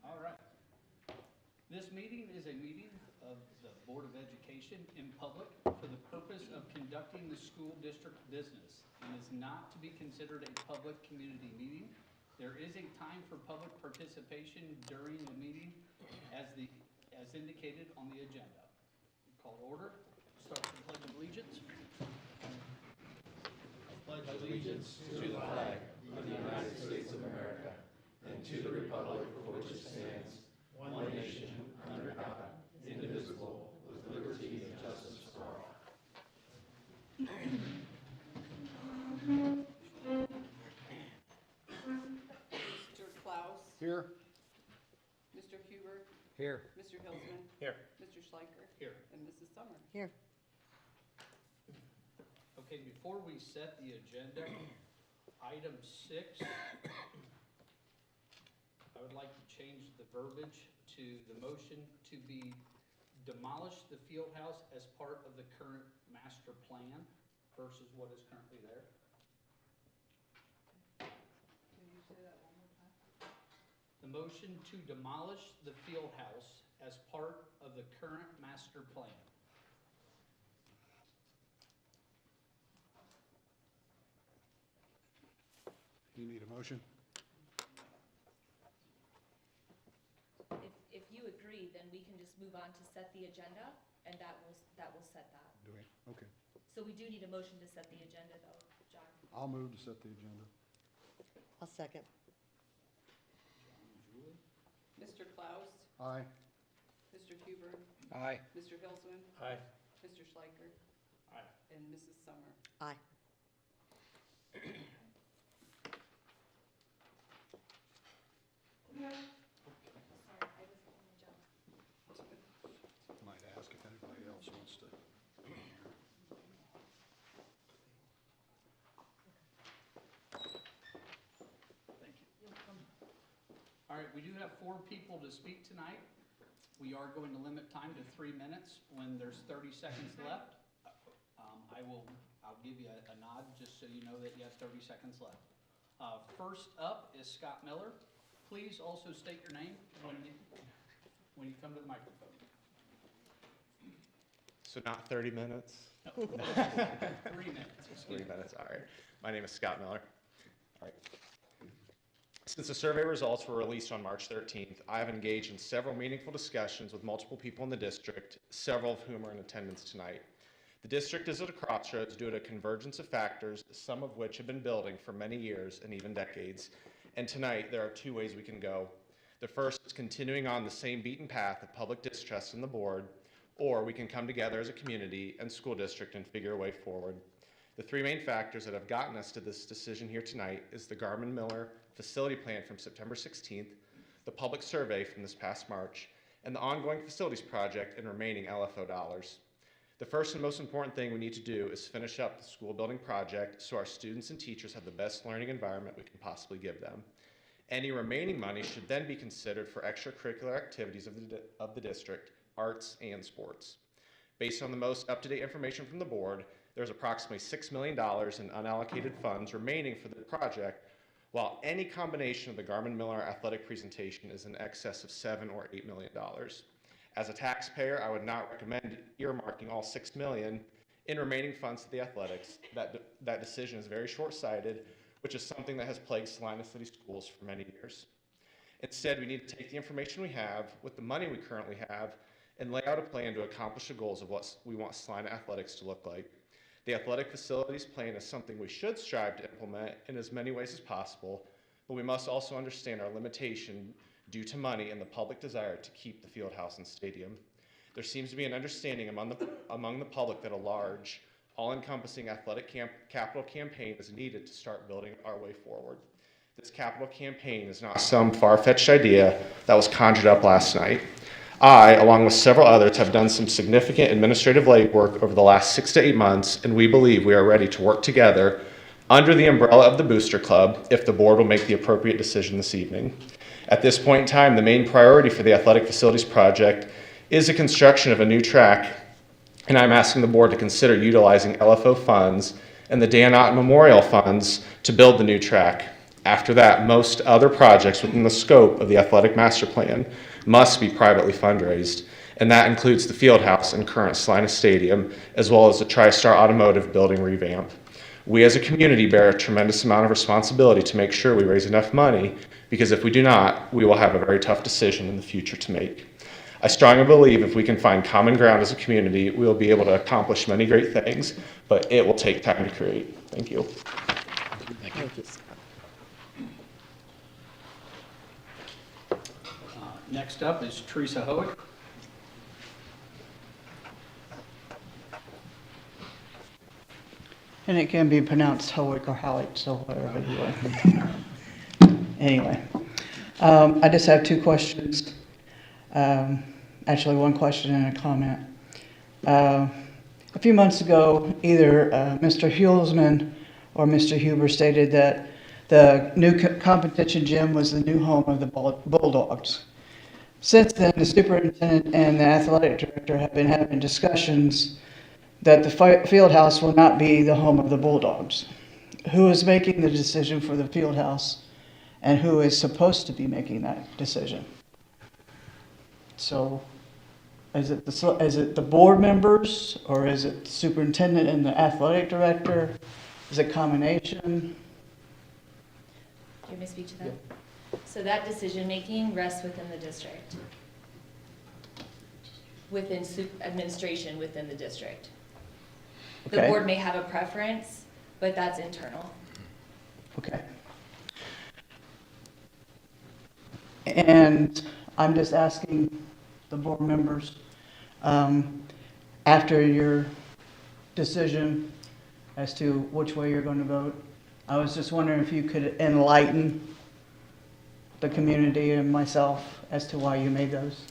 All right. This meeting is a meeting of the Board of Education in public for the purpose of conducting the school district business and is not to be considered a public community meeting. There is a time for public participation during the meeting as indicated on the agenda. Call to order. Start with the Pledge of Allegiance. Pledge allegiance to the flag of the United States of America and to the republic for which it stands, one nation, under God, indivisible, with liberty and justice for all. Mr. Klaus. Here. Mr. Huber. Here. Mr. Hilsman. Here. Mr. Schleicher. Here. And Mrs. Summer. Here. Okay, before we set the agenda, item 6, I would like to change the verbiage to the motion to be demolish the field house as part of the current master plan versus what is currently there. Can you say that one more time? The motion to demolish the field house as part of the current master plan. You need a motion? If you agree, then we can just move on to set the agenda, and that will set that. Do we? Okay. So we do need a motion to set the agenda, though, John. I'll move to set the agenda. I'll second. Mr. Klaus. Aye. Mr. Huber. Aye. Mr. Hilsman. Aye. Mr. Schleicher. Aye. And Mrs. Summer. Aye. Sorry, I was on the jump. Might ask if anybody else wants to. Thank you. All right, we do have 4 people to speak tonight. We are going to limit time to 3 minutes. When there's 30 seconds left, I'll give you a nod just so you know that you have 30 seconds left. First up is Scott Miller. Please also state your name when you come to the microphone. So not 30 minutes? No. 3 minutes. 3 minutes, all right. My name is Scott Miller. All right. Since the survey results were released on March 13th, I have engaged in several meaningful discussions with multiple people in the district, several of whom are in attendance tonight. The district is at a crossroads due to a convergence of factors, some of which have been building for many years and even decades. And tonight, there are 2 ways we can go. The first is continuing on the same beaten path of public distrust in the board, or we can come together as a community and school district and figure a way forward. The 3 main factors that have gotten us to this decision here tonight is the Garmin-Miller facility plan from September 16th, the public survey from this past March, and the ongoing facilities project and remaining LFO dollars. The first and most important thing we need to do is finish up the school building project so our students and teachers have the best learning environment we can possibly give them. Any remaining money should then be considered for extracurricular activities of the district, arts and sports. Based on the most up-to-date information from the board, there's approximately $6 million in unallocated funds remaining for the project, while any combination of the Garmin-Miller athletic presentation is in excess of $7 or $8 million. As a taxpayer, I would not recommend earmarking all $6 million in remaining funds to the athletics. That decision is very short-sighted, which is something that has plagued Celina City Schools for many years. Instead, we need to take the information we have with the money we currently have and lay out a plan to accomplish the goals of what we want Celina athletics to look like. The athletic facilities plan is something we should strive to implement in as many ways as possible, but we must also understand our limitation due to money and the public desire to keep the field house and stadium. There seems to be an understanding among the public that a large, all-encompassing athletic capital campaign is needed to start building our way forward. This capital campaign is not some far-fetched idea that was conjured up last night. I, along with several others, have done some significant administrative legwork over the last 6 to 8 months, and we believe we are ready to work together under the umbrella of the Booster Club if the board will make the appropriate decision this evening. At this point in time, the main priority for the athletic facilities project is the construction of a new track, and I'm asking the board to consider utilizing LFO funds and the Dan Otten Memorial funds to build the new track. After that, most other projects within the scope of the athletic master plan must be privately fundraised, and that includes the field house and current Celina Stadium, as well as the TriStar Automotive building revamp. We as a community bear a tremendous amount of responsibility to make sure we raise enough money, because if we do not, we will have a very tough decision in the future to make. I strongly believe if we can find common ground as a community, we will be able to accomplish many great things, but it will take time to create. Thank you. Thank you. Next up is Teresa Howick. And it can be pronounced Howick or Howick, so whatever you want. Anyway, I just have 2 questions. Actually, 1 question and a comment. A few months ago, either Mr. Hulsman or Mr. Huber stated that the new competition gym was the new home of the Bulldogs. Since then, the superintendent and the athletic director have been having discussions that the field house will not be the home of the Bulldogs. Who is making the decision for the field house, and who is supposed to be making that decision? So, is it the board members, or is it the superintendent and the athletic director? Is it a combination? Do you want me to speak to that? So that decision-making rests within the district, within administration within the district. The Okay. board may have a preference, but that's internal. Okay. And I'm just asking the board members, after your decision as to which way you're going to vote, I was just wondering if you could enlighten the community and myself as to why you made those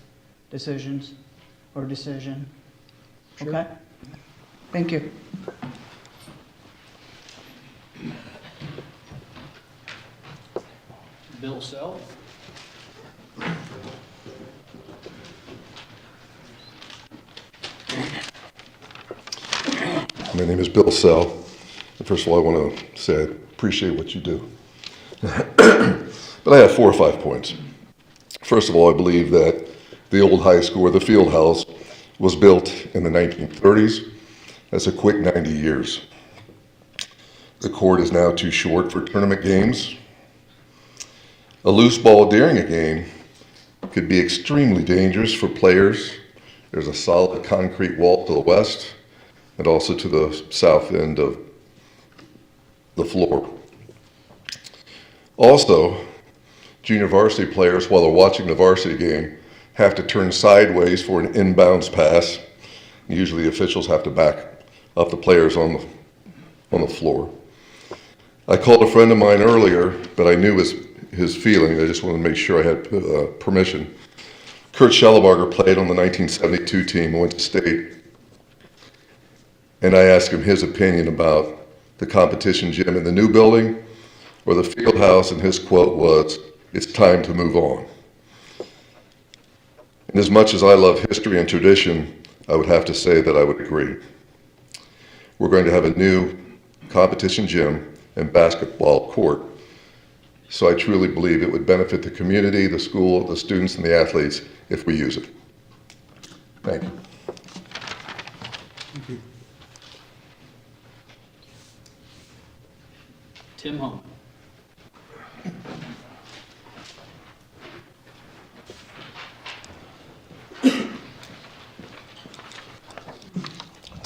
decisions or decision. Sure. Okay? Thank you. Bill Self. My name is Bill Sell. First of all, I want to say I appreciate what you do. But I have 4 or 5 points. First of all, I believe that the old high school, or the field house, was built in the 1930s. That's a quick 90 years. The court is now too short for tournament games. A loose ball during a game could be extremely dangerous for players. There's a solid concrete wall to the west and also to the south end of the floor. Also, junior varsity players, while they're watching the varsity game, have to turn sideways for an inbounds pass. Usually the officials have to back up the players on the floor. I called a friend of mine earlier, but I knew his feeling. I just wanted to make sure I had permission. Kurt Schellebarger played on the 1972 team and went to state. And I asked him his opinion about the competition gym in the new building or the field house, and his quote was, "It's time to move on." And as much as I love history and tradition, I would have to say that I would agree. We're going to have a new competition gym and basketball court. So I truly believe it would benefit the community, the school, the students, and the athletes if we use it. Thank you. Thank you. Tim Holman.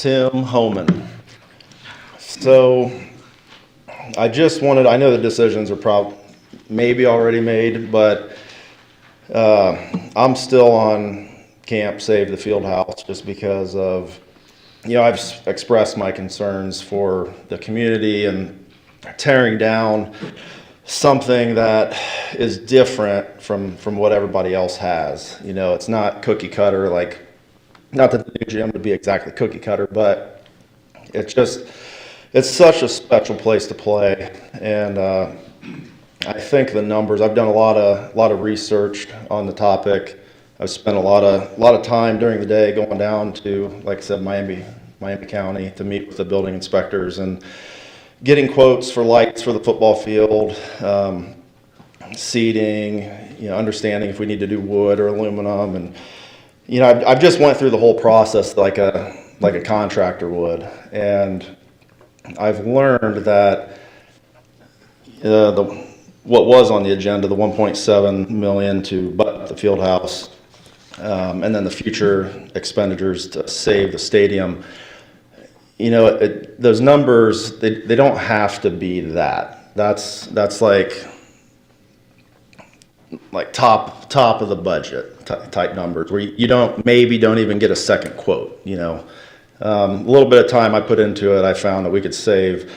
Tim Homan. So I know the decisions are maybe already made, but I'm still on camp Save the Field House just because of, I've expressed my concerns for the community and tearing down something that is different from what everybody else has. It's not cookie cutter, like, not that the new gym would be exactly cookie cutter, but it's such a special place to play. And I think the numbers, I've done a lot of research on the topic. I've spent a lot of time during the day going down to, like I said, Miami County to meet with the building inspectors and getting quotes for lights for the football field, seating, understanding if we need to do wood or aluminum. And, I've just went through the whole process like a contractor would. And I've learned that what was on the agenda, the 1.7 million to butt the field house, and then the future expenditures to save the stadium, those numbers, they don't have to be that. That's like top of the budget type numbers where you don't even get a second quote. A little bit of time I put into it, I found that we could save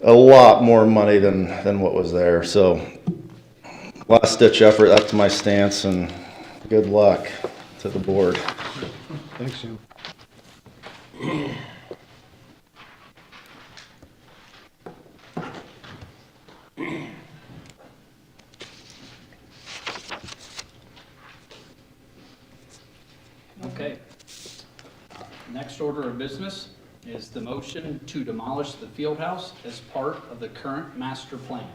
a lot more money than what was there. So last ditch effort, that's my stance, and good luck to the board. Thanks, Jim. Okay. Next order of business is the motion to demolish the field house as part of the current master plan.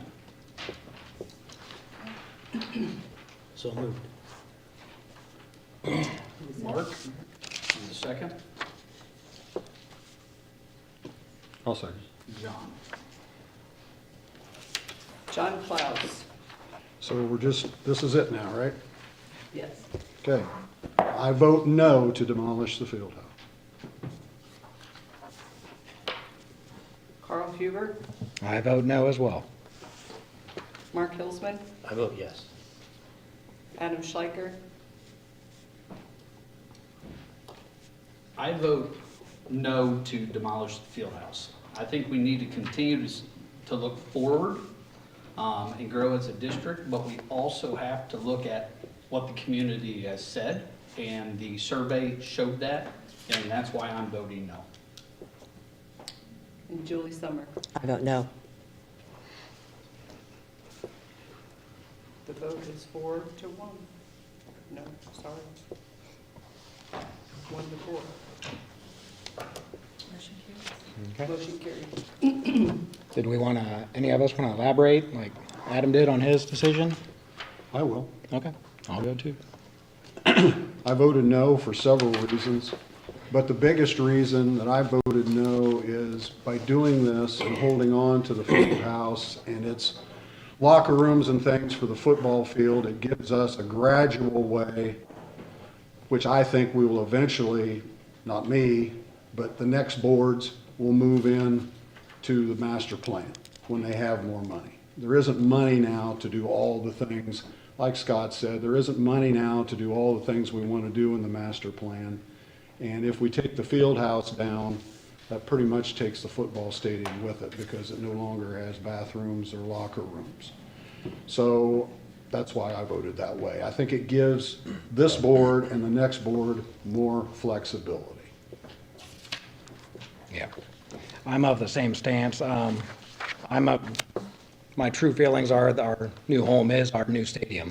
So moved. Mark, and the second, I'll second. John. John Klaus. So this is it now, right? Yes. Okay. I vote no to demolish the field house. Carl Huber, I vote no as well. Mark Hilsman, I vote yes. Adam Schleicher, I vote no to demolish the field house. I think we need to continue to look forward and grow as a district, but we also have to look at what the community has said, and the survey showed that, and that's why I'm voting no. and Julie Summer. I vote no. The vote is 4-1. No, sorry. 1-4. Okay. Motion carried. Did we want to, any of us want to elaborate like Adam did on his decision? I will. Okay, I'll go too. I voted no for several reasons, but the biggest reason that I voted no is by doing this and holding on to the field house and its locker rooms and things for the football field, it gives us a gradual way, which I think we will eventually, not me, but the next boards will move in to the master plan when they have more money. There isn't money now to do all the things, like Scott said, there isn't money now to do all the things we want to do in the master plan. And if we take the field house down, that pretty much takes the football stadium with it because it no longer has bathrooms or locker rooms. So that's why I voted that way. I think it gives this board and the next board more flexibility. Yeah, I'm of the same stance. My true feelings are that our new home is our new stadium.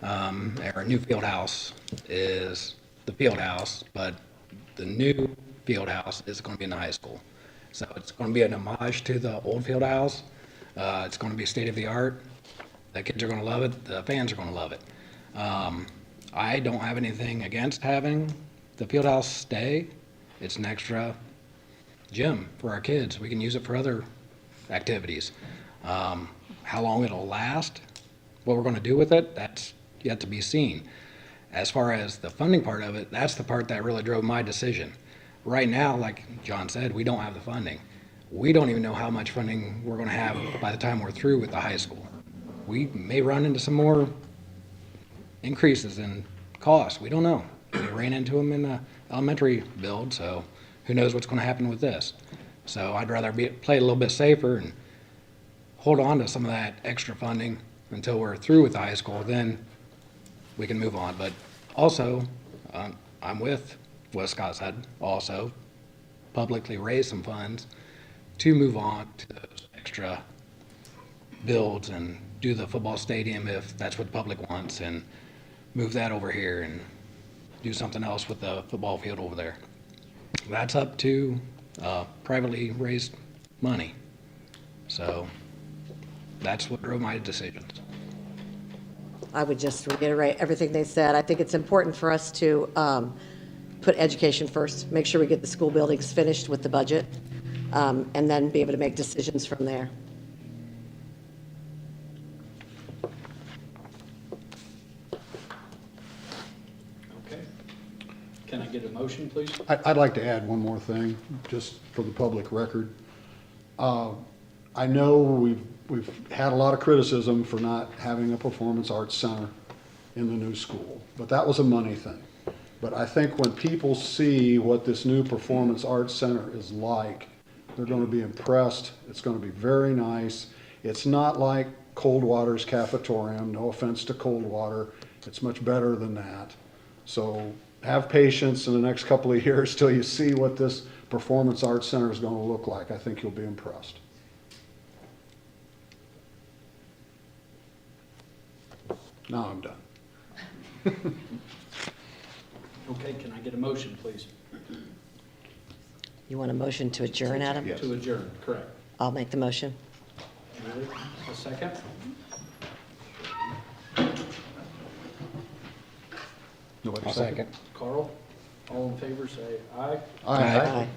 Our new field house is the field house, but the new field house is going to be in the high school. So it's going to be an homage to the old field house. It's going to be state of the art. The kids are going to love it. The fans are going to love it. I don't have anything against having the field house stay. It's an extra gym for our kids. We can use it for other activities. How long it'll last, what we're going to do with it, that's yet to be seen. As far as the funding part of it, that's the part that really drove my decision. right now, like John said, we don't have the funding. We don't even know how much funding we're gonna have by the time we're through with the high school. We may run into some more increases in cost. We don't know. We ran into them in the elementary build, so who knows what's gonna happen with this. So I'd rather play a little bit safer and hold on to some of that extra funding until we're through with the high school, then we can move on. But also, I'm with what Scott said, also publicly raise some funds to move on to those extra builds and do the football stadium if that's what the public wants, and move that over here and do something else with the football field over there. That's up to privately raised money. So that's what drove my decisions. I would just reiterate everything they said. I think it's important for us to put education first, make sure we get the school buildings finished with the budget, and then be able to make decisions from there. Okay. Can I get a motion, please? I'd like to add one more thing, just for the public record. I know we've had a lot of criticism for not having a performance arts center in the new school, but that was a money thing. But I think when people see what this new performance arts center is like, they're going to be impressed. It's going to be very nice. It's not like Coldwater's Cafetorium, no offense to Coldwater. It's much better than that. So have patience in the next couple of years till you see what this performance arts center is going to look like. I think you'll be impressed. Now I'm done. Okay, can I get a motion, please? You want a motion to adjourn, Adam? Yes. To adjourn, correct. I'll make the motion. Julie, a second? Nobody I'll second. Carl, all in favor, say aye. Aye. Aye.